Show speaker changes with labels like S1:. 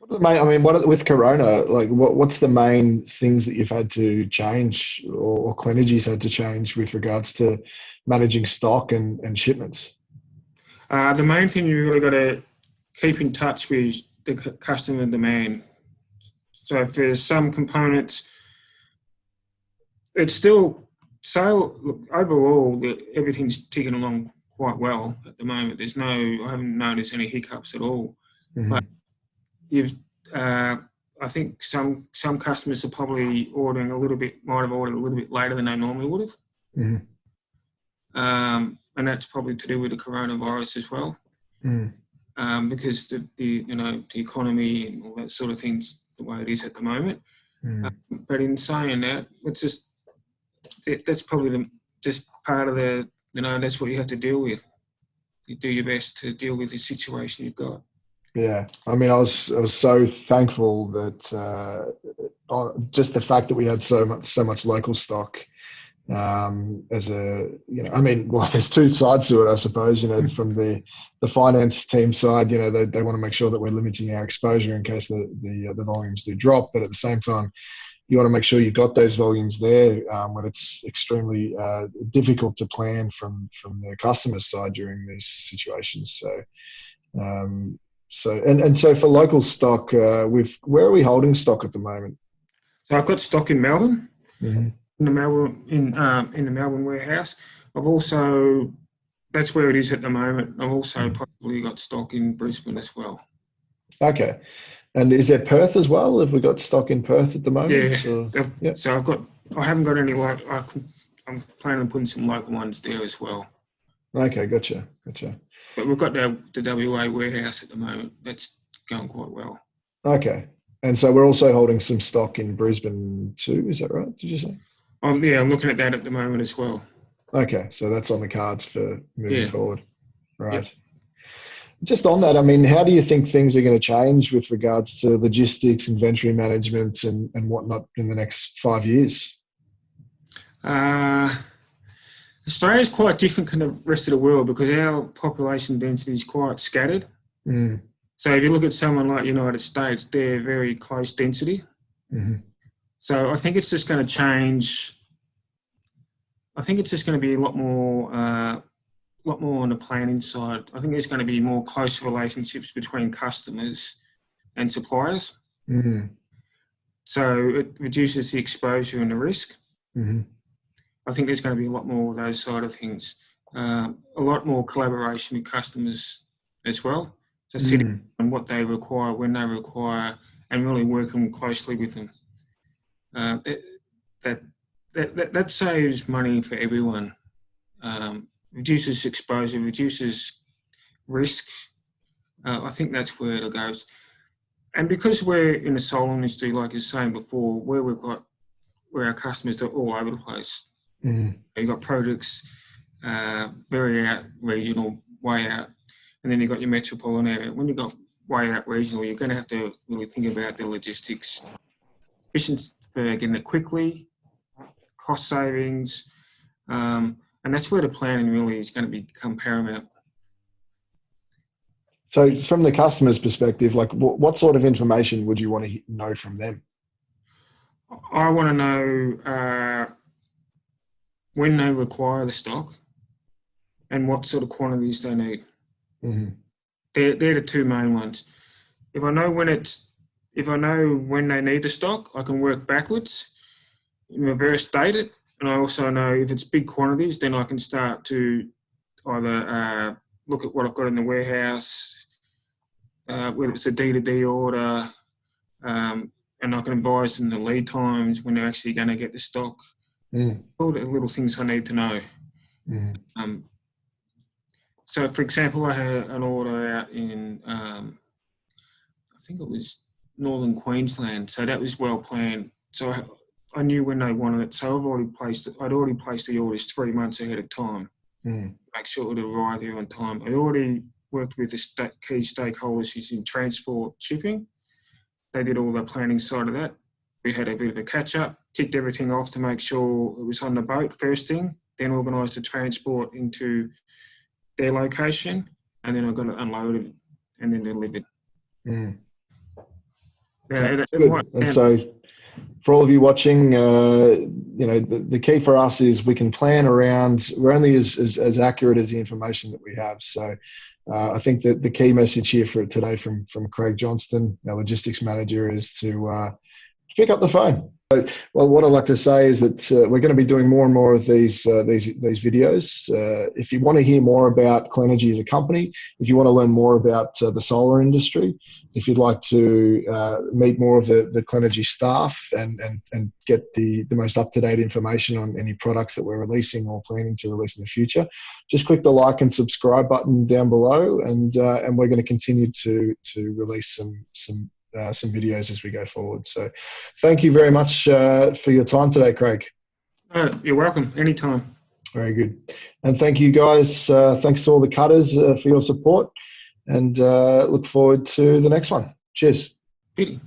S1: With Corona, like what's the main things that you've had to change or Clenergy's had to change with regards to managing stock and shipments?
S2: The main thing you really got to keep in touch with the customer demand. So for some components, it's still overall everything's ticking along quite well at the moment. I haven't noticed any hiccups at all.
S1: Mm-hmm.
S2: But I think some customers are probably might have ordered a little bit later than they normally would have.
S1: Mm-hmm.
S2: And that's probably to do with the coronavirus as well.
S1: Mm.
S2: Because the economy and all that sort of things the way it is at the moment.
S1: Mm.
S2: But in saying that, that's probably just part of that's what you have to deal with. You do your best to deal with the situation you've got.
S1: Yeah, I was so thankful that just the fact that we had so much local stock. There's two sides to it, I suppose. From the finance team side, they want to make sure that we're limiting our exposure in case the volumes do drop, but at the same time, you want to make sure you've got those volumes there when it's extremely difficult to plan from the customer's side during these situations. So for local stock, where are we holding stock at the moment?
S2: So I've got stock in Melbourne.
S1: Mm-hmm.
S2: In the Melbourne warehouse. That's where it is at the moment. I've also probably got stock in Brisbane as well. Okay.
S1: And is there Perth as well? Have we got stock in Perth at the moment?
S2: Yeah. So I haven't got any I'm planning on putting some local ones there as well.
S1: Okay, gotcha.
S2: But we've got the WA warehouse at the moment. That's going quite well.
S1: Okay. And so we're also holding some stock in Brisbane too, is that right? Did you say?
S2: I'm looking at that at the moment as well.
S1: Okay, so that's on the cards for moving forward. Right.
S2: Yep.
S1: Just on that, how do you think things are going to change with regards to logistics, inventory management and whatnot in the next 5 years?
S2: Australia's quite different from the rest of the world because our population density is quite scattered.
S1: Mm.
S2: So if you look at someone like the United States, they're very close density.
S1: Mm-hmm.
S2: So I think it's just going to change. I think it's just going to be a lot more on the planning side. I think there's going to be more close relationships between customers and suppliers.
S1: Mm-hmm.
S2: So it reduces the exposure and the risk.
S1: Mm-hmm.
S2: I think there's going to be a lot more of those side of things. A lot more collaboration with customers as well. So sitting on what they require, when they require, and really working closely with them. That saves money for everyone. Reduces exposure, reduces risk. I think that's where it goes. And because we're in the solar industry, like you're saying before, where our customers are all over the place.
S1: Mm-hmm.
S2: You've got projects very out regional, way out, and then you've got your metropolitan area. When you've got way out regional, you're going to have to really think about the logistics, efficiency for getting it quickly, cost savings, and that's where the planning really is going to become paramount.
S1: So from the customer's perspective, like what sort of information would you want to know from them?
S2: I want to know when they require the stock and what sort of quantities they need.
S1: Mm-hmm.
S2: They're the two main ones. If I know when they need the stock, I can work backwards, in reverse date it, and I also know if it's big quantities, then I can start to either look at what I've got in the warehouse, whether it's a D2D order, and I can advise them the lead times when they're actually going to get the stock. All the little things I need to know. So, for example, I had an order out in, I think it was Northern Queensland, so that was well planned. So I knew when they wanted it, so I'd already placed the orders 3 months ahead of time. Make sure it would arrive here on time. I already worked with the key stakeholders in transport shipping. They did all the planning side of that. We had a bit of a catch-up, ticked everything off to make sure it was on the boat first thing, then organised the transport into their location, and then I got it unloaded and then delivered. Yeah,
S1: Good. And so for all of you watching, the key for us is we can plan around, we're only as accurate as the information that we have. So I think that the key message here for today from Craig Johnston, our logistics manager, is to pick up the phone. Well, what I'd like to say is that we're going to be doing more and more of these videos. If you want to hear more about Cleanergy as a company, if you want to learn more about the solar industry, if you'd like to meet more of the Cleanergy staff and get the most up-to-date information on any products that we're releasing or planning to release in the future, just click the like and subscribe button down below, and we're going to continue to release some videos as we go forward. So thank you very much for your time today, Craig.
S2: You're welcome. Anytime.
S1: Very good. And thank you guys. Thanks to all the cutters for your support, and look forward to the next one. Cheers.
S2: Beauty.